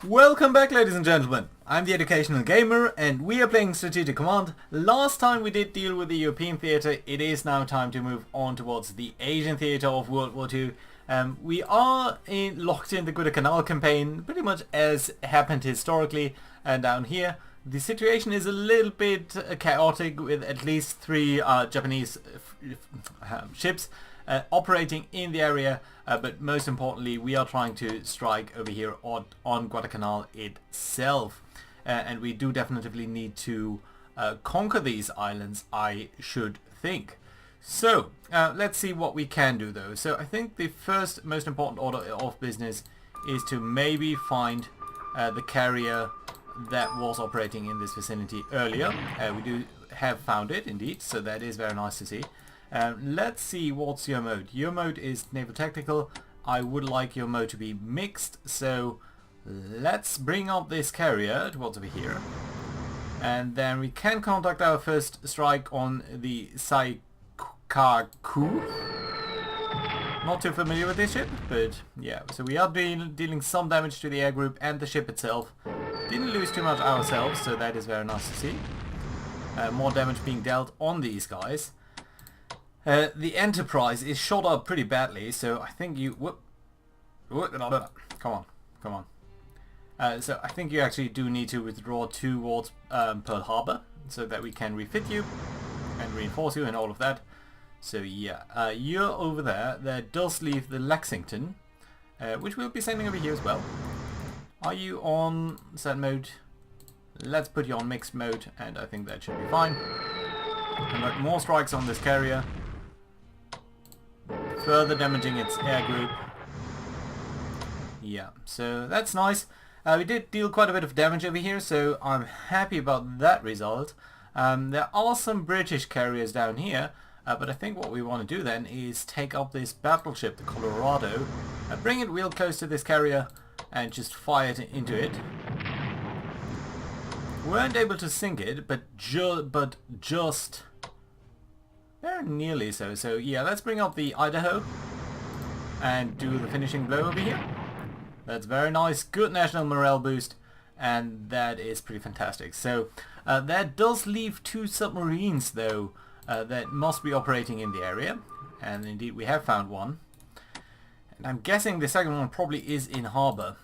Welcome back, ladies and gentlemen. I'm the Educational Gamer and we are playing Strategic Command. Last time we did deal with the European theatre. It is now time to move on towards the Asian theatre of World War II. We are locked in the Guadalcanal campaign, pretty much as happened historically. And down here, the situation is a little bit chaotic with at least 3 Japanese ships operating in the area, but most importantly we are trying to strike over here on Guadalcanal itself, and we do definitely need to conquer these islands, I should think. So let's see what we can do though. So I think the first most important order of business is to maybe find the carrier that was operating in this vicinity earlier. We do have found it indeed, so that is very nice to see. Let's see, what's your mode? Your mode is naval tactical. I would like your mode to be mixed, so let's bring up this carrier towards over here, and then we can conduct our first strike on the Saikaku. Not too familiar with this ship, but yeah, so we are dealing some damage to the air group and the ship itself. Didn't lose too much ourselves, so that is very nice to see. More damage being dealt on these guys. The Enterprise is shot up pretty badly, so I think you... Come on. So I think you actually do need to withdraw towards Pearl Harbor, so that we can refit you and reinforce you and all of that. So yeah, you're over there. That does leave the Lexington, which we'll be sending over here as well. Are you on set mode? Let's put you on mixed mode, and I think that should be fine. Conduct more strikes on this carrier, further damaging its air group. Yeah, so that's nice. We did deal quite a bit of damage over here, so I'm happy about that result. There are some British carriers down here, but I think what we want to do then is take up this battleship, the Colorado, bring it real close to this carrier and just fire it into it. Weren't able to sink it, but just very nearly so. So yeah, let's bring up the Idaho and do the finishing blow over here. That's very nice, good national morale boost, and that is pretty fantastic. So that does leave 2 submarines though that must be operating in the area, and indeed we have found one. And I'm guessing the second one probably is in harbour.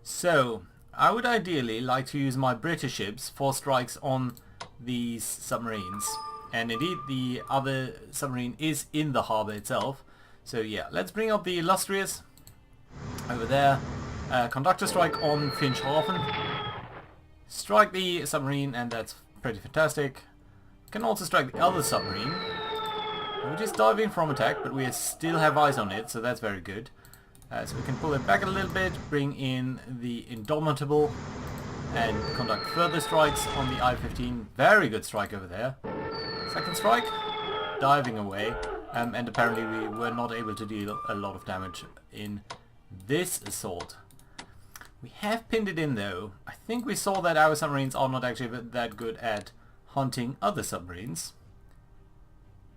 So I would ideally like to use my British ships for strikes on these submarines, and indeed the other submarine is in the harbour itself. So yeah, let's bring up the Illustrious over there, conduct a strike on Finchhafen, strike the submarine, and that's pretty fantastic. Can also strike the other submarine, which is diving from attack, but we still have eyes on it, so that's very good. So we can pull it back a little bit, bring in the Indomitable, and conduct further strikes on the I-15. Very good strike over there. Second strike, diving away, and apparently we were not able to deal a lot of damage in this assault. We have pinned it in though. I think we saw that our submarines are not actually that good at hunting other submarines.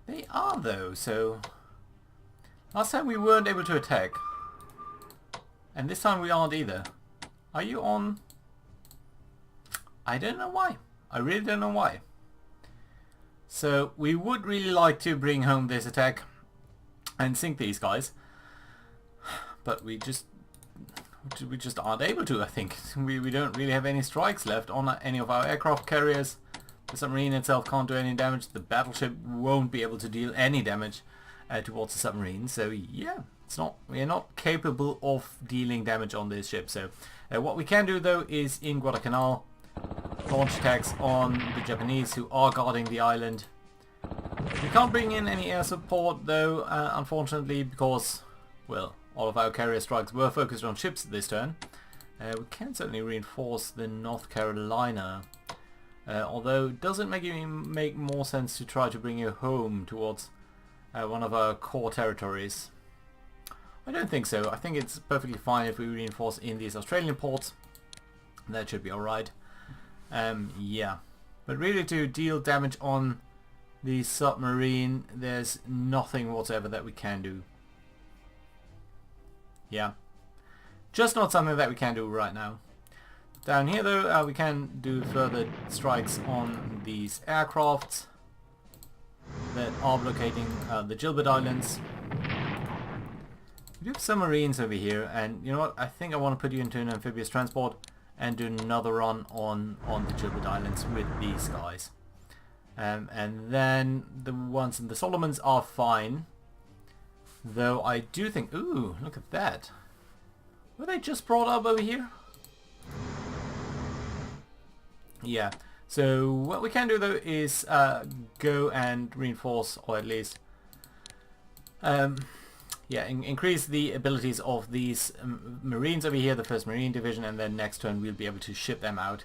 They are though, so... Last time we weren't able to attack. And this time we aren't either. Are you on? I don't know why. I really don't know why. So we would really like to bring home this attack and sink these guys, but we just aren't able to. I think we don't really have any strikes left on any of our aircraft carriers. The submarine itself can't do any damage. The battleship won't be able to deal any damage towards the submarine. So yeah, we are not capable of dealing damage on this ship. So what we can do though is in Guadalcanal launch attacks on the Japanese who are guarding the island. We can't bring in any air support though, unfortunately, because, well, all of our carrier strikes were focused on ships this turn. We can certainly reinforce the North Carolina, although it doesn't make more sense to try to bring you home towards one of our core territories. I don't think so. I think it's perfectly fine if we reinforce in these Australian ports. That should be alright. Yeah, but really to deal damage on the submarine, there's nothing whatsoever that we can do. Yeah, Just not something that we can do right now. Down here though, we can do further strikes on these aircrafts that are blockading the Gilbert Islands. We do have submarines over here, and you know what, I think I want to put you into an amphibious transport and do another run on the Gilbert Islands with these guys. And then the ones in the Solomons are fine. Though I do think... Ooh, look at that. Were they just brought up over here? Yeah. So what we can do though is go and reinforce, or at least... yeah, increase the abilities of these Marines over here, the 1st Marine Division, and then next turn we'll be able to ship them out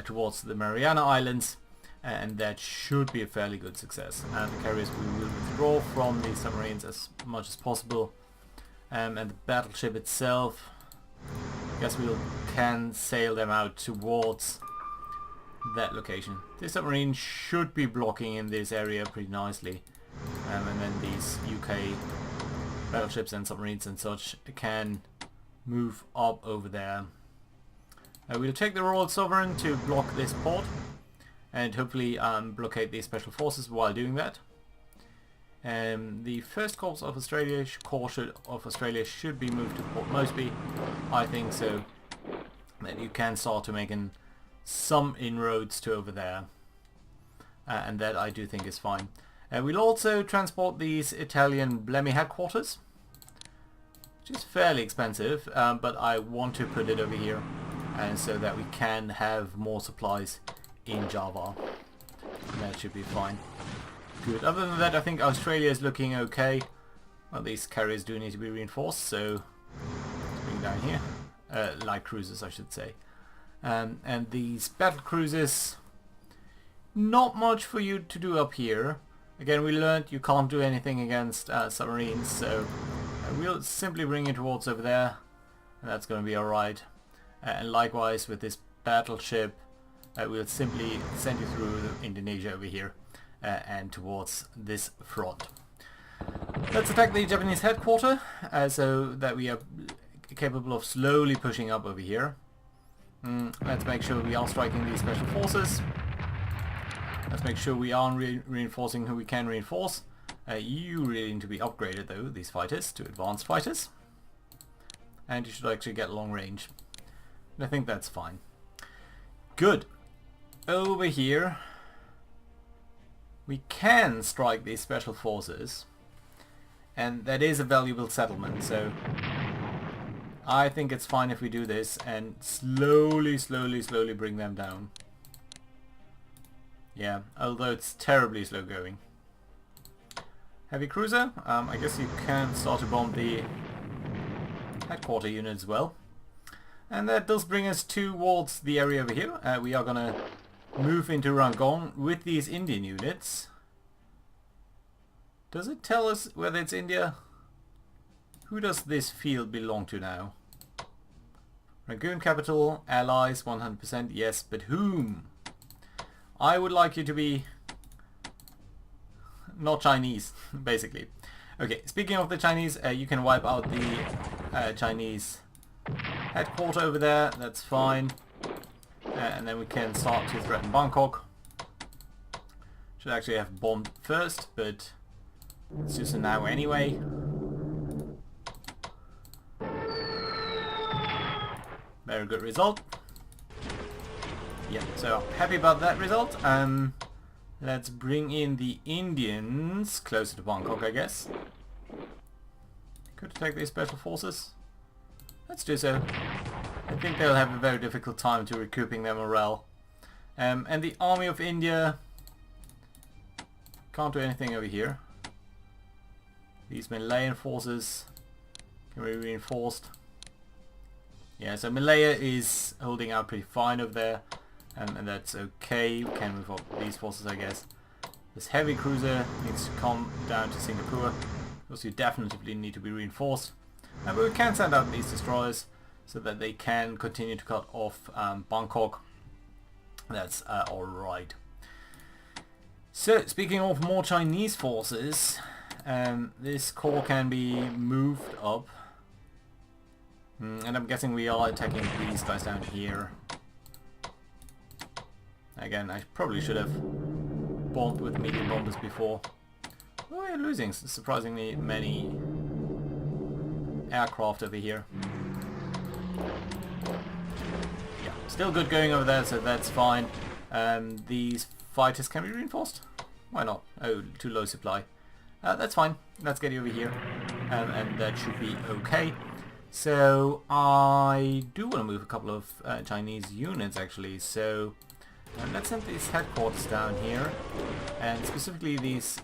towards the Mariana Islands, and that should be a fairly good success. And the carriers we will withdraw from these submarines as much as possible, and the battleship itself, I guess we can sail them out towards that location. This submarine should be blocking in this area pretty nicely, and then these UK battleships and submarines and such can move up over there. We'll take the Royal Sovereign to block this port and hopefully blockade these special forces while doing that. The 1st Corps of Australia should be moved to Port Moresby, I think, so that you can start to make some inroads to over there, and that I do think is fine. We'll also transport these Italian Blemmy headquarters, which is fairly expensive, but I want to put it over here, and so that we can have more supplies in Java. That should be fine. Good. Other than that, I think Australia is looking okay. Well, these carriers do need to be reinforced, so let's bring down here. Light cruisers, I should say. And these battle cruisers, not much for you to do up here. Again, we learned you can't do anything against submarines, so we'll simply bring it towards over there, and that's going to be alright. And likewise with this battleship, we'll simply send you through Indonesia over here and towards this front. Let's attack the Japanese headquarters so that we are capable of slowly pushing up over here. Let's make sure we are striking these special forces. Let's make sure we are reinforcing who we can reinforce. You really need to be upgraded though, these fighters, to advanced fighters. And you should actually get long range. And I think that's fine. Good. Over here we can strike these special forces, and that is a valuable settlement, so I think it's fine if we do this and slowly bring them down. Yeah, although it's terribly slow going. Heavy cruiser, I guess you can start to bomb the headquarter unit as well. And that does bring us towards the area over here. We are going to move into Rangoon with these Indian units. Does it tell us whether it's India? Who does this field belong to now? Rangoon capital, allies 100%, yes, but whom? I would like you to be not Chinese, basically. Okay, speaking of the Chinese, you can wipe out the Chinese headquarter over there, that's fine. And then we can start to threaten Bangkok. Should actually have bombed first, but it's just a now anyway. Very good result. Yeah, so happy about that result. Let's bring in the Indians closer to Bangkok, I guess. Could attack these special forces. Let's do so. I think they'll have a very difficult time to recouping their morale. And the Army of India can't do anything over here. These Malayan forces can be reinforced. Yeah, so Malaya is holding out pretty fine over there, and that's okay. We can move up these forces, I guess. This heavy cruiser needs to come down to Singapore, because you definitely need to be reinforced. But we can send out these destroyers so that they can continue to cut off Bangkok. That's alright. So, speaking of more Chinese forces, this corps can be moved up. And I'm guessing we are attacking these guys down here. Again, I probably should have bombed with medium bombers before. Oh, we're losing surprisingly many aircraft over here. Yeah, still good going over there, so that's fine. These fighters can be reinforced? Why not? Oh, too low supply. That's fine. Let's get you over here. And that should be okay. So I do want to move a couple of Chinese units actually. So let's send these headquarters down here. And specifically these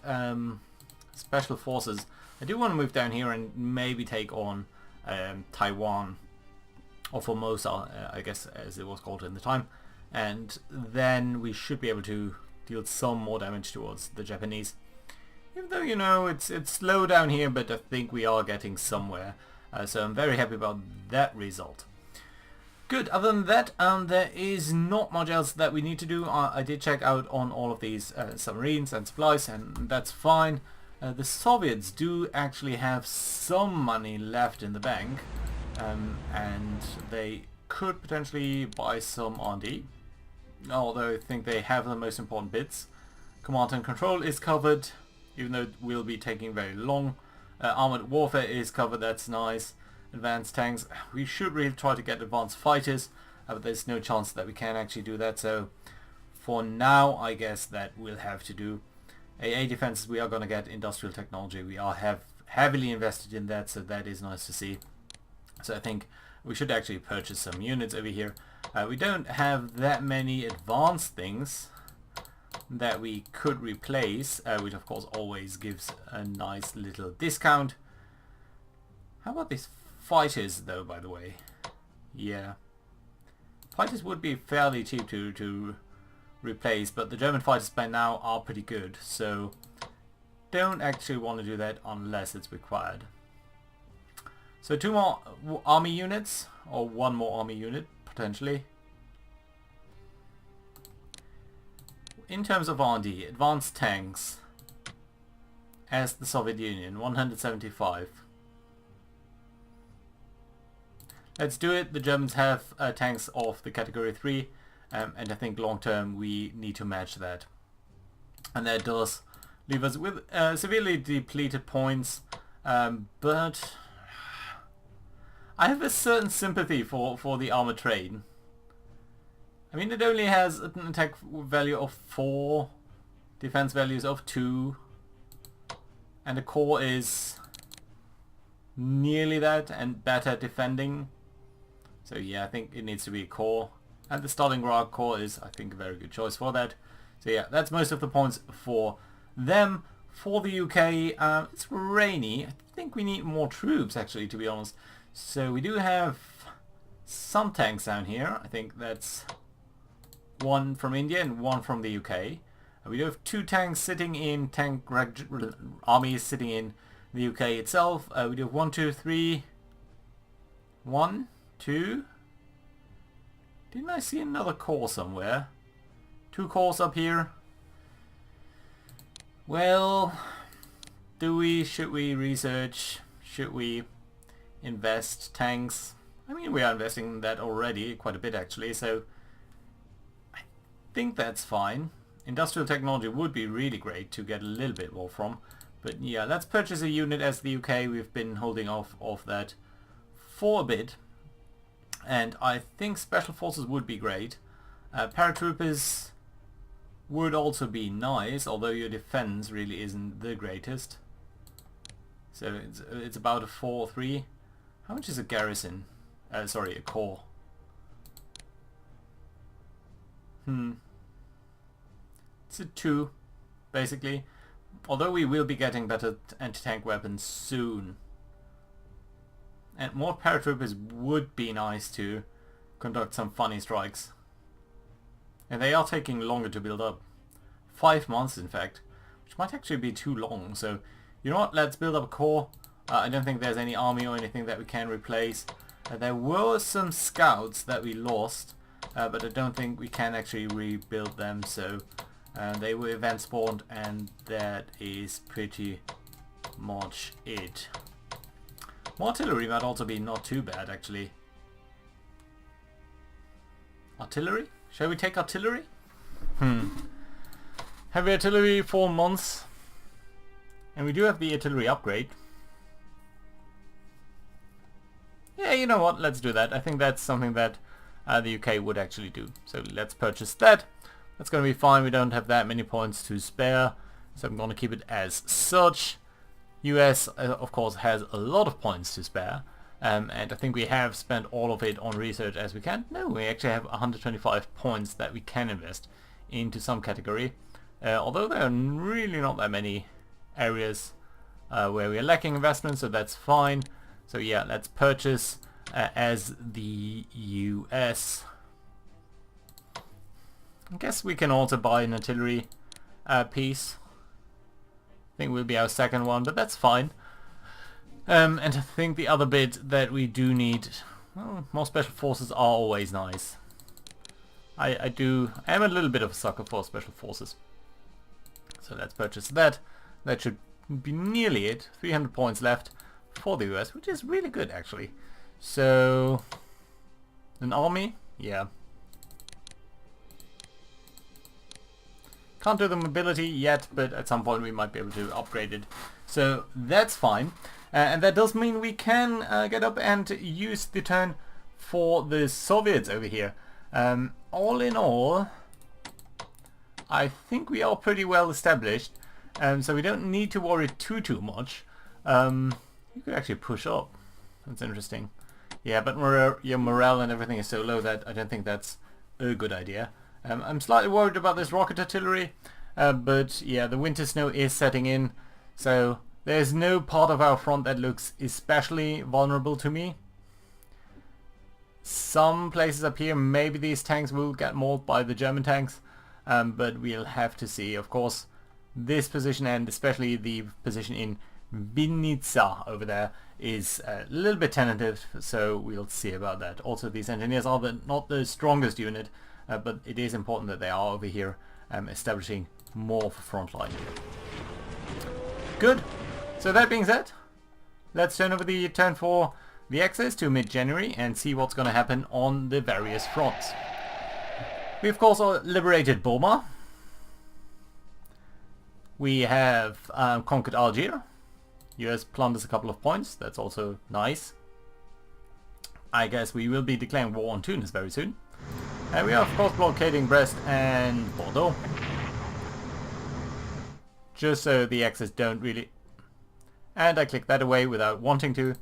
special forces. I do want to move down here and maybe take on Taiwan. Or Formosa, I guess as it was called in the time. And then we should be able to deal some more damage towards the Japanese. Even though, you know, it's slow down here, but I think we are getting somewhere. So I'm very happy about that result. Good, other than that, there is not much else that we need to do. I did check out on all of these submarines and supplies, and that's fine. The Soviets do actually have some money left in the bank, and they could potentially buy some R&D. Although I think they have the most important bits. Command and control is covered, even though it will be taking very long. Armored warfare is covered, that's nice. Advanced tanks, we should really try to get advanced fighters, but there's no chance that we can actually do that, so for now I guess that will have to do. AA defenses, we are going to get industrial technology, we are heavily invested in that, so that is nice to see. So I think we should actually purchase some units over here. We don't have that many advanced things that we could replace, which of course always gives a nice little discount. How about these fighters though, by the way? Yeah. Fighters would be fairly cheap to replace, but the German fighters by now are pretty good, so don't actually want to do that unless it's required. So 2 more army units, or 1 more army unit, potentially. In terms of R&D, advanced tanks, as the Soviet Union, 175. Let's do it. The Germans have tanks of the category 3, and I think long term we need to match that. And that does leave us with severely depleted points, but I have a certain sympathy for the armored train. I mean, it only has an attack value of 4, defense values of 2, and the core is nearly that and better defending. So yeah, I think it needs to be a core. And the Stalingrad core is, I think, a very good choice for that. So yeah, that's most of the points for them. For the UK, it's rainy. I think we need more troops, actually, to be honest. So we do have some tanks down here. I think that's 1 from India and 1 from the UK. We do have 2 tanks sitting in armies sitting in the UK itself. We do have 1, 2, 3. 1, 2. Didn't I see another core somewhere? 2 cores up here. Well, should we research? Should we invest tanks? I mean, we are investing in that already, quite a bit actually, so I think that's fine. Industrial technology would be really great to get a little bit more from, but yeah, let's purchase a unit as the UK. We've been holding off that for a bit, and I think special forces would be great. Paratroopers would also be nice, although your defense really isn't the greatest. So it's about a 4-3. How much is a garrison? Sorry, a core. It's a 2, basically. Although we will be getting better anti-tank weapons soon. And more paratroopers would be nice to conduct some funny strikes. And they are taking longer to build up. 5 months, in fact. Which might actually be too long. So, you know what? Let's build up a core. I don't think there's any army or anything that we can replace. There were some scouts that we lost. But I don't think we can actually rebuild them. So, they were event spawned. And that is pretty much it. More artillery might also be not too bad, actually. Artillery? Shall we take artillery? Heavy artillery 4 months. And we do have the artillery upgrade. Yeah, you know what? Let's do that. I think that's something that the UK would actually do. So let's purchase that. That's going to be fine. We don't have that many points to spare. So I'm going to keep it as such. US, of course, has a lot of points to spare. And I think we have spent all of it on research as we can. No, we actually have 125 points that we can invest into some category. Although there are really not that many areas where we are lacking investment, so that's fine. So yeah, let's purchase as the US. I guess we can also buy an artillery piece. I think will be our second one, but that's fine. And I think the other bit that we do need, well, more special forces are always nice. I am a little bit of a sucker for special forces. So let's purchase that. That should be nearly it. 300 points left for the US, which is really good actually. So, an army? Yeah. Can't do the mobility yet, but at some point we might be able to upgrade it. So that's fine. And that does mean we can get up and use the turn for the Soviets over here. All in all, I think we are pretty well established. So we don't need to worry too much. You could actually push up. That's interesting. Yeah, but your morale and everything is so low that I don't think that's a good idea. I'm slightly worried about this rocket artillery, but yeah, the winter snow is setting in, so there's no part of our front that looks especially vulnerable to me. Some places up here, maybe these tanks will get mauled by the German tanks, but we'll have to see. Of course, this position and especially the position in Vinica over there is a little bit tentative, so we'll see about that. Also, these engineers are not the strongest unit, but it is important that they are over here establishing more of a front line. Good. So that being said, let's turn over the turn for the Axis to mid-January and see what's going to happen on the various fronts. We of course liberated Burma. We have conquered Algiers. US plunders a couple of points. That's also nice. I guess we will be declaring war on Tunis very soon. And we are of course blockading Brest and Bordeaux. Just so the Axis don't really... And I click that away without wanting to.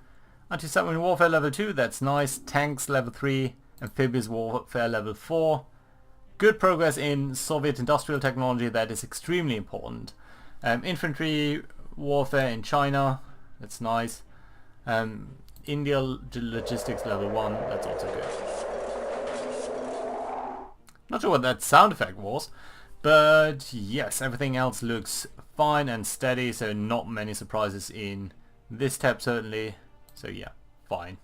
Anti-submarine warfare level 2, that's nice. Tanks level 3. Amphibious warfare level 4. Good progress in Soviet industrial technology, that is extremely important. Infantry warfare in China, that's nice. India logistics level 1, that's also good. Not sure what that sound effect was, but yes, everything else looks fine and steady, so not many surprises in this tab certainly. So yeah, fine.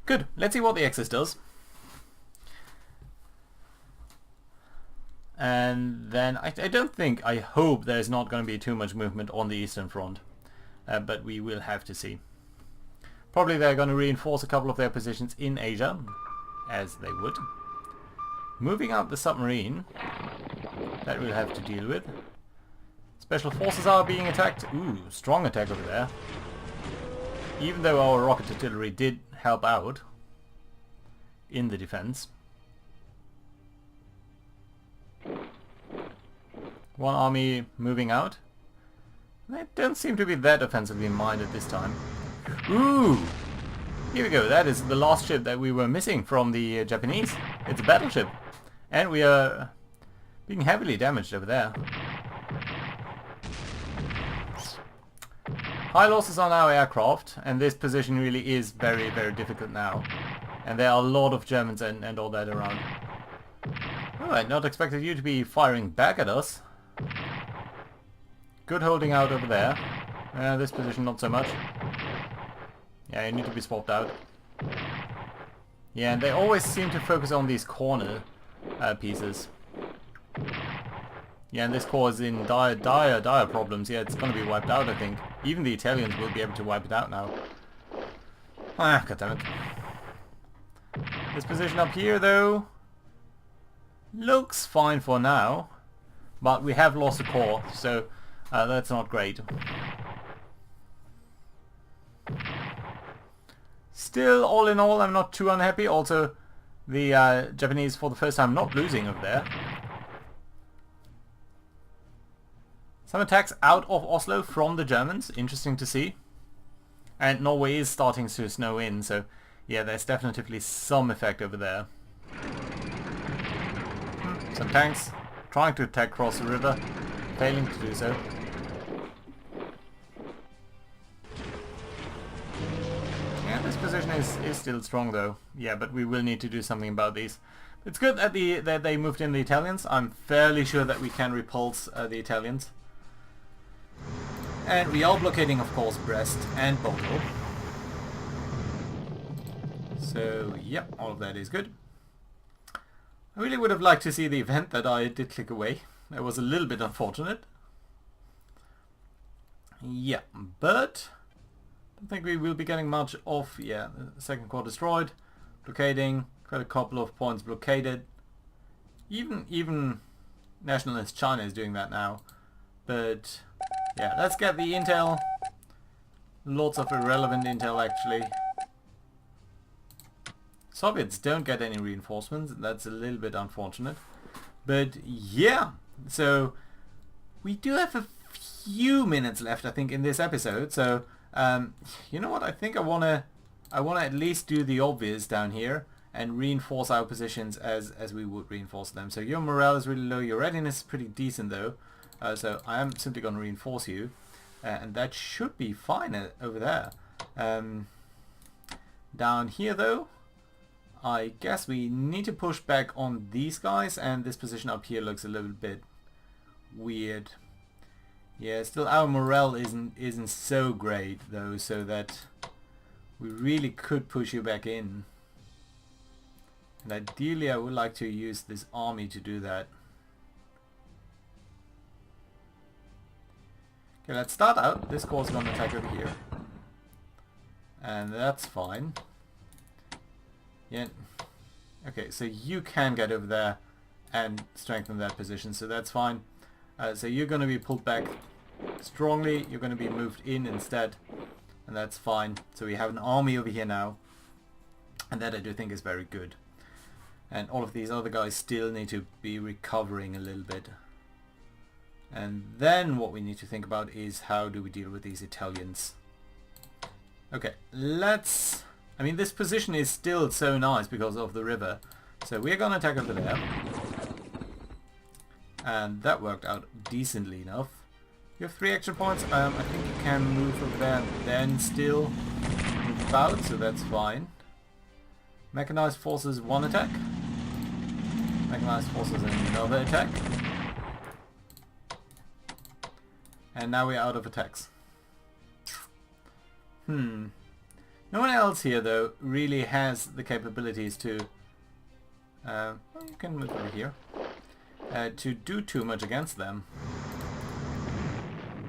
Good, let's see what the Axis does. And then I hope there's not going to be too much movement on the Eastern Front, but we will have to see. Probably they're going to reinforce a couple of their positions in Asia, as they would. Moving out the submarine, that we'll have to deal with. Special forces are being attacked. Ooh, strong attack over there. Even though our rocket artillery did help out in the defense. One army moving out. They don't seem to be that offensively minded this time. Ooh! Here we go, that is the last ship that we were missing from the Japanese. It's a battleship. And we are being heavily damaged over there. High losses on our aircraft, and this position really is very, very difficult now. And there are a lot of Germans and all that around. Oh, I not expected you to be firing back at us. Good holding out over there. This position not so much. Yeah, you need to be swapped out. Yeah, and they always seem to focus on these corner pieces. Yeah, and this corps is in dire problems. Yeah, it's going to be wiped out, I think. Even the Italians will be able to wipe it out now. Ah, goddammit. This position up here, though, looks fine for now. But we have lost a corps, so that's not great. Still, all in all, I'm not too unhappy. Also, the Japanese, for the first time, not losing over there. Some attacks out of Oslo from the Germans. Interesting to see. And Norway is starting to snow in, so yeah, there's definitely some effect over there. Some tanks trying to attack across the river, failing to do so. Yeah, this position is still strong though. Yeah, but we will need to do something about these. It's good that they moved in the Italians. I'm fairly sure that we can repulse the Italians. And we are blockading, of course, Brest and Bodo. So, yep, all of that is good. I really would have liked to see the event that I did click away. That was a little bit unfortunate. Yeah, but I don't think we will be getting much off. Yeah, the second corps destroyed, blockading, quite a couple of points blockaded. Even nationalist China is doing that now. But yeah, let's get the intel. Lots of irrelevant intel actually. Soviets don't get any reinforcements. That's a little bit unfortunate. But yeah, so we do have a few minutes left, I think, in this episode. So you know what? I think I wanna at least do the obvious down here and reinforce our positions as we would reinforce them. So your morale is really low. Your readiness is pretty decent though. So I am simply going to reinforce you, and that should be fine over there. Down here though, I guess we need to push back on these guys, and this position up here looks a little bit weird. Yeah, still our morale isn't so great though, so that we really could push you back in. And ideally I would like to use this army to do that. Okay, let's start out. This corps is going to attack over here. And that's fine. Yeah. Okay, so you can get over there and strengthen that position, so that's fine. So you're going to be pulled back strongly. You're going to be moved in instead. And that's fine. So we have an army over here now. And that I do think is very good. And all of these other guys still need to be recovering a little bit. And then what we need to think about is how do we deal with these Italians. Okay, let's... I mean, this position is still so nice because of the river. So we're going to attack over there. And that worked out decently enough. You have 3 extra points. I think you can move over there and then still move about, so that's fine. Mechanized forces, 1 attack. Mechanized forces, another attack. And now we're out of attacks. No one else here though really has the capabilities to well, you can move over here to do too much against them.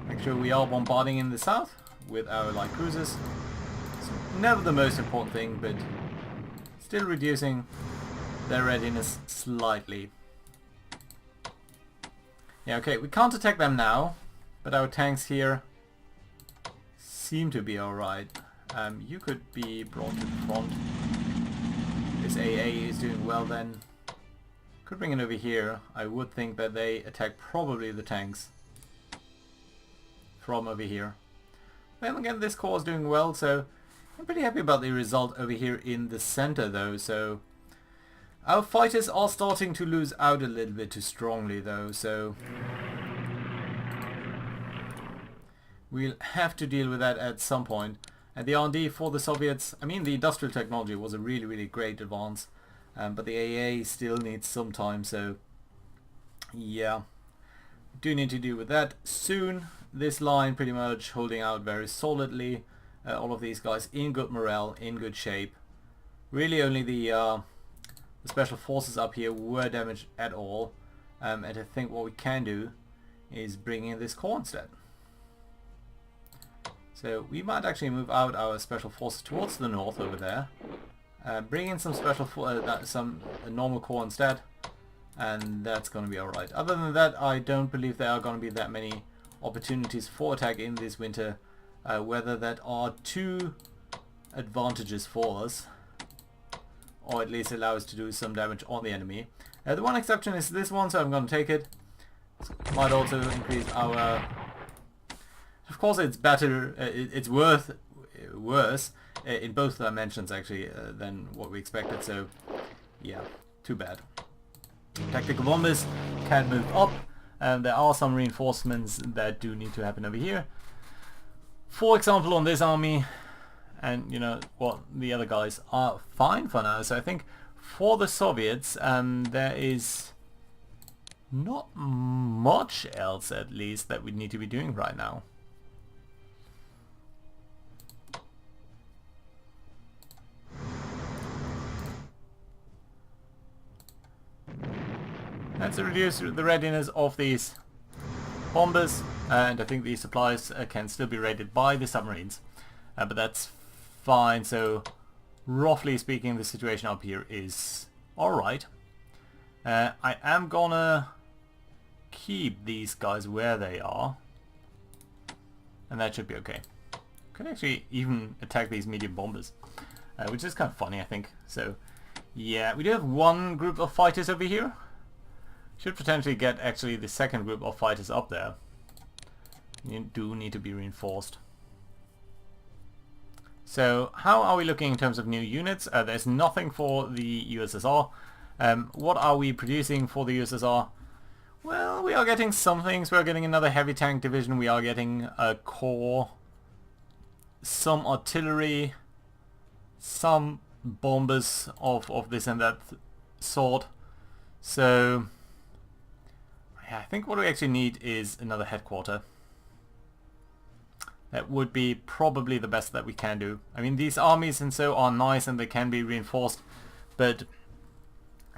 Make sure we are bombarding in the south with our light cruisers. It's never the most important thing, but still reducing their readiness slightly. Yeah, okay, we can't attack them now. But our tanks here seem to be alright. You could be brought to the front. This AA is doing well then. Could bring it over here. I would think that they attack probably the tanks from over here. Then again, this corps is doing well, so I'm pretty happy about the result over here in the center though. So our fighters are starting to lose out a little bit too strongly though, so we'll have to deal with that at some point. And the R&D for the Soviets, I mean the industrial technology was a really great advance, but the AA still needs some time, so yeah, do need to deal with that soon. This line pretty much holding out very solidly, all of these guys in good morale, in good shape. Really only the special forces up here were damaged at all, and I think what we can do is bring in this corps instead. So we might actually move out our special forces towards the north over there. Bring in some some normal corps instead. And that's going to be alright. Other than that, I don't believe there are going to be that many opportunities for attack in this winter. Whether that are two advantages for us, or at least allow us to do some damage on the enemy. The one exception is this one, so I'm going to take it. Might also increase our... Of course it's better, it's worse in both dimensions actually than what we expected, so yeah, too bad. Tactical bombers can move up, and there are some reinforcements that do need to happen over here. For example, on this army, and you know what, the other guys are fine for now, so I think for the Soviets there is not much else at least that we need to be doing right now. Let's reduce the readiness of these bombers, and I think these supplies can still be raided by the submarines, but that's fine. So roughly speaking, the situation up here is alright. I am gonna keep these guys where they are, and that should be okay. Could actually even attack these medium bombers, which is kind of funny, I think. So yeah, we do have one group of fighters over here. Should potentially get actually the second group of fighters up there. You do need to be reinforced. So how are we looking in terms of new units? There's nothing for the USSR. What are we producing for the USSR? Well, we are getting some things. We're getting another heavy tank division. We are getting a corps, some artillery, some bombers of this and that sort. So yeah, I think what we actually need is another headquarter. That would be probably the best that we can do. I mean, these armies and so are nice and they can be reinforced, but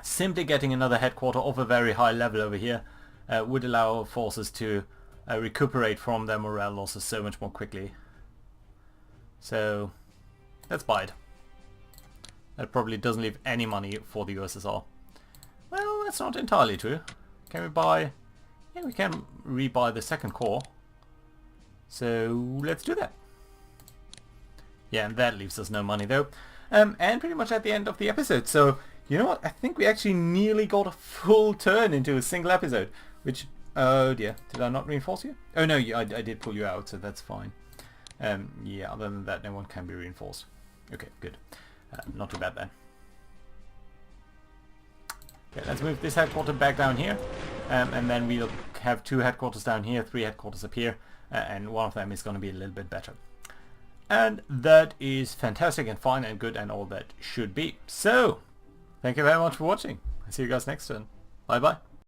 simply getting another headquarter of a very high level over here would allow our forces to recuperate from their morale losses so much more quickly. So let's buy it. That probably doesn't leave any money for the USSR. Well, that's not entirely true. Can we buy... Yeah, we can rebuy the second corps. So let's do that. Yeah, and that leaves us no money though. And pretty much at the end of the episode. So, you know what? I think we actually nearly got a full turn into a single episode. Which, oh dear, did I not reinforce you? Oh no, I did pull you out, so that's fine. Yeah, other than that, no one can be reinforced. Okay, good. Not too bad then. Okay, let's move this headquarter back down here, and then we'll have two headquarters down here, three headquarters up here, and one of them is going to be a little bit better. And that is fantastic and fine and good and all that should be. So, thank you very much for watching. I'll see you guys next time. Bye bye.